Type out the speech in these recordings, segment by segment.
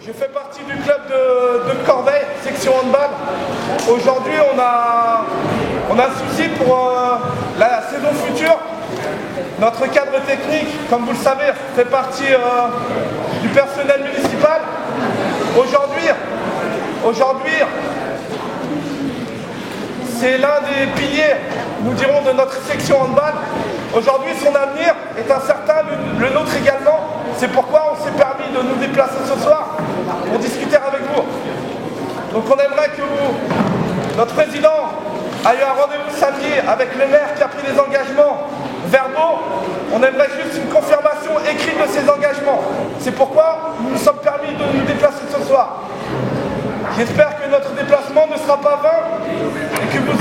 Je fais partie du club de Corbeil, section handball. Aujourd'hui, on a un souci pour la saison future. Notre cadre technique, comme vous le savez, fait partie du personnel municipal. Aujourd'hui, c'est l'un des piliers, nous dirons, de notre section handball. Aujourd'hui, son avenir est incertain, le nôtre également. C'est pourquoi on s'est permis de nous déplacer ce soir pour discuter avec vous. Donc on aimerait que notre président a eu un rendez-vous samedi avec le maire qui a pris des engagements verbaux. On aimerait juste une confirmation écrite de ces engagements. C'est pourquoi nous nous sommes permis de nous déplacer ce soir. J'espère que notre déplacement ne sera pas vain et que vous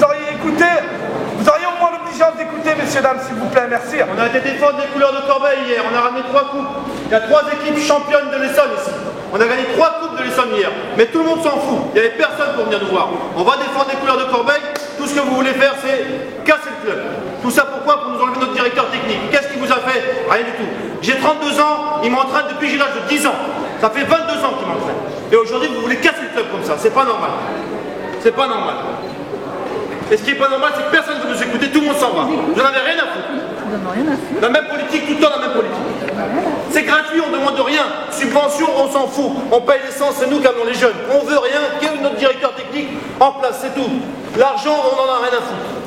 auriez écouté. Vous auriez au moins l'obligeance d'écouter, messieurs, dames, s'il vous plaît, merci. On a été défendre les couleurs de Corbeil hier, on a ramené 3 coupes. Il y a 3 équipes championnes de l'Essonne ici. On a gagné 3 coupes de l'Essonne hier. Mais tout le monde s'en fout, il n'y avait personne pour venir nous voir. On va défendre les couleurs de Corbeil, tout ce que vous voulez faire c'est casser le club. Tout ça pourquoi? Pour nous enlever notre directeur technique. Qu'est-ce qu'il vous a fait? Rien du tout. J'ai 32 ans, il m'entraîne depuis l'âge de 10 ans. Ça fait 22 ans qu'il m'entraîne. Et aujourd'hui vous voulez casser le club comme ça, c'est pas normal. C'est pas normal. Et ce qui est pas normal, c'est que personne ne veut nous écouter, tout le monde s'en va. Vous n'en avez rien à foutre. La même politique, tout le temps la même politique. C'est gratuit, on ne demande rien. Subvention, on s'en fout. On paye l'essence, c'est nous qui amenons les jeunes. On veut rien, qu'il y ait notre directeur technique en place, c'est tout. L'argent, on n'en a rien à foutre.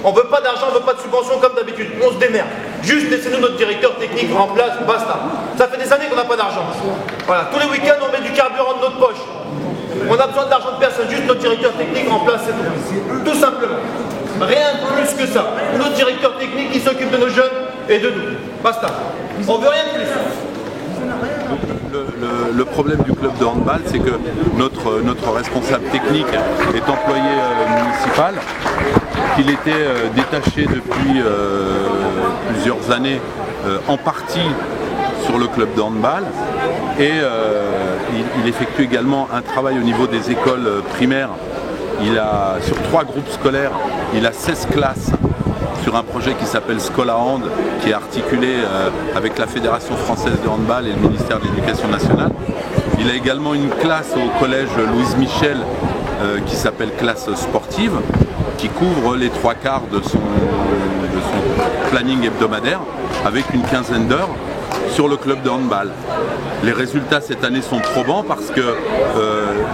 On veut pas d'argent, on veut pas de subvention comme d'habitude. On se démerde. Juste laissez-nous notre directeur technique en place, basta. Ça fait des années qu'on n'a pas d'argent. Voilà, tous les week-ends, on met du carburant de notre poche. On a besoin d'argent de personne, juste notre directeur technique en place, c'est tout. Tout simplement. Rien de plus que ça. Notre directeur technique qui s'occupe de nos jeunes et de nous. Basta. On veut rien de plus. Le problème du club de handball, c'est que notre responsable technique est employé municipal, qu'il était détaché depuis plusieurs années en partie sur le club de handball et il effectue également un travail au niveau des écoles primaires. Il a, sur 3 groupes scolaires, il a 16 classes sur un projet qui s'appelle Scola Hand, qui est articulé avec la Fédération française de handball et le ministère de l'Éducation nationale. Il a également une classe au collège Louise Michel qui s'appelle classe sportive, qui couvre les 3/4 de son planning hebdomadaire avec une quinzaine d'heures sur le club de handball. Les résultats cette année sont probants parce que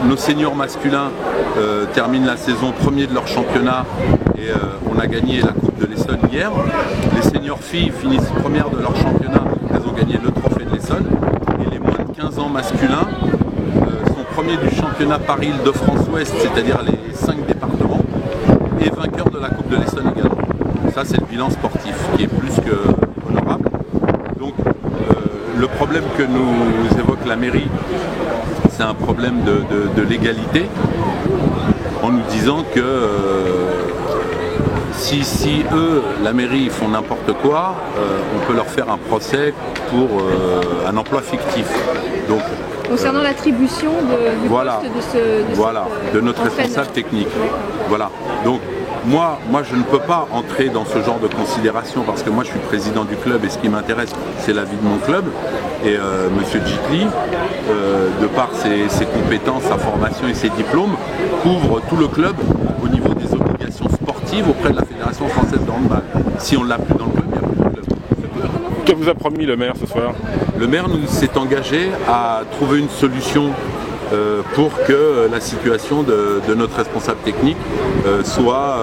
nos seniors masculins terminent la saison premier de leur championnat et on a gagné la Coupe de l'Essonne hier. Les seniors filles finissent premières de leur championnat, elles ont gagné le trophée de l'Essonne. Et les moins de 15 ans masculins sont premiers du championnat Paris-Île-de-France-Ouest, c'est-à-dire les 5 départements, et vainqueurs de la Coupe de l'Essonne également. Ça c'est le bilan sportif qui est plus que honorable. Donc le problème que nous évoque la mairie, c'est un problème de légalité, en nous disant que si eux, la mairie, font n'importe quoi, on peut leur faire un procès pour un emploi fictif. Donc, concernant l'attribution du poste de notre responsable technique. Voilà. Donc, moi, je ne peux pas entrer dans ce genre de considération parce que moi, je suis président du club et ce qui m'intéresse, c'est la vie de mon club. Et M. Gitli, de par ses compétences, sa formation et ses diplômes, couvre tout le club au niveau des obligations sportives auprès de la Fédération française de handball. Si on ne l'a plus dans le club, il n'y a plus de club. Que vous a promis le maire ce soir? Le maire s'est engagé à trouver une solution pour que la situation de notre responsable technique soit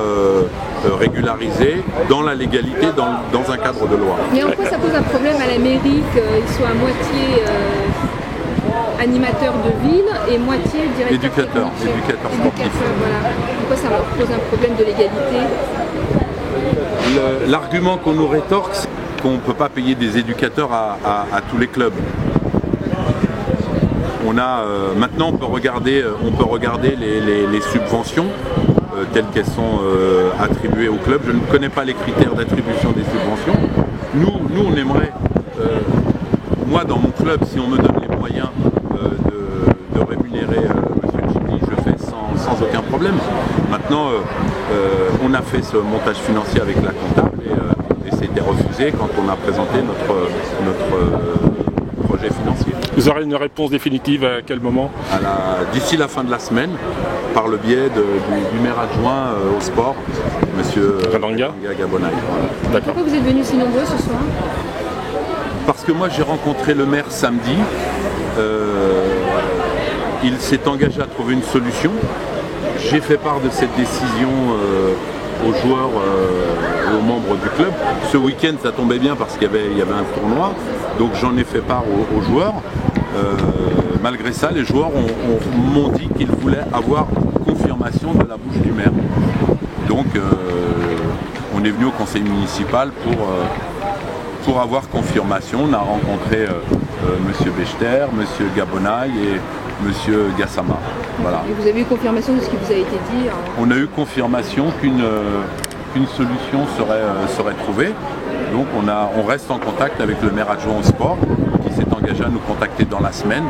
régularisée dans la légalité, dans un cadre de loi. Mais en quoi ça pose un problème à la mairie qu'il soit à moitié animateur de ville et moitié directeur éducateur sportif. Voilà. Pourquoi ça pose un problème de légalité? L'argument qu'on nous rétorque, c'est qu'on ne peut pas payer des éducateurs à tous les clubs. Maintenant on peut regarder les subventions telles qu'elles sont attribuées au club. Je ne connais pas les critères d'attribution des subventions. Nous on aimerait, moi dans mon club, si on me donne les moyens de rémunérer M. Gitli, je fais sans aucun problème. Maintenant on a fait ce montage financier avec la comptable et c'était refusé quand on a présenté notre projet financier. Vous aurez une réponse définitive à quel moment? D'ici la fin de la semaine, par le biais du maire adjoint au sport, monsieur Rendanga Gabonaï. D'accord. Pourquoi vous êtes venus si nombreux ce soir? Parce que moi j'ai rencontré le maire samedi, il s'est engagé à trouver une solution. J'ai fait part de cette décision aux joueurs et aux membres du club. Ce week-end ça tombait bien parce qu'il y avait un tournoi, donc j'en ai fait part aux joueurs. Malgré ça, les joueurs m'ont dit qu'ils voulaient avoir confirmation de la bouche du maire. Donc on est venu au conseil municipal pour avoir confirmation. On a rencontré monsieur Bechter, monsieur Gabonaï et monsieur Gassama. Voilà. Et vous avez eu confirmation de ce qui vous a été dit? On a eu confirmation qu'une solution serait trouvée. Donc on reste en contact avec le maire adjoint au sport qui s'est engagé à nous contacter dans la semaine